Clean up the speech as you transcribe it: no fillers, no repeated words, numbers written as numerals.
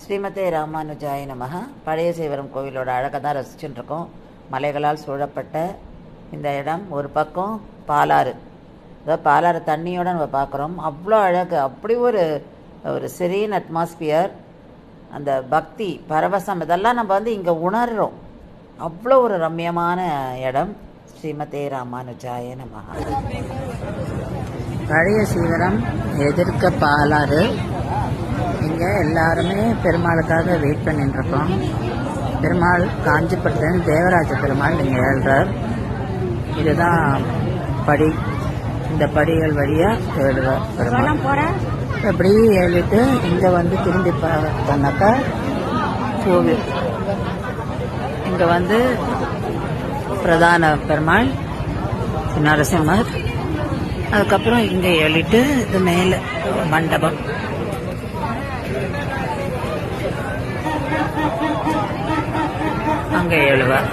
ஸ்ரீமதே ராமானுஜாய நமஹ. பழைய சீவரம் கோவிலோட அழகை தான் ரசிச்சுட்டு இருக்கோம். மலைகளால் சூழப்பட்ட இந்த இடம். ஒரு பக்கம் பாலாறு, அதாவது பாலாறு தண்ணியோட நம்ம பார்க்குறோம். அவ்வளோ அழகு, அப்படி ஒரு செரீன் அட்மாஸ்பியர், அந்த பக்தி பரவசம் இதெல்லாம் நம்ம இங்கே உணர்கிறோம். அவ்வளோ ஒரு ரம்யமான இடம். ஸ்ரீமதே ராமானுஜாய நமஹ. பழைய சீவரம் எதிர்க்க பாலாறு. இங்கே எல்லாருமே பெருமாளுக்காக வெயிட் பண்ணிட்டுருக்கோம். பெருமாள் காஞ்சிபுரத்துலேருந்து தேவராஜ பெருமாள் இங்கே ஏழ்றார். இதுதான் படி. இந்த படிகள் வழியாக ஏழுவார் பெருமாள். அப்படி ஏழிட்டு இங்கே திரும்பி பார்த்தோன்னாக்கா கோவில். இங்கே பிரதான பெருமாள் நரசிம்மர். அதுக்கப்புறம் இங்கே ஏழிட்டு இது மேலே மண்டபம். அங்கே ஏழுவார்.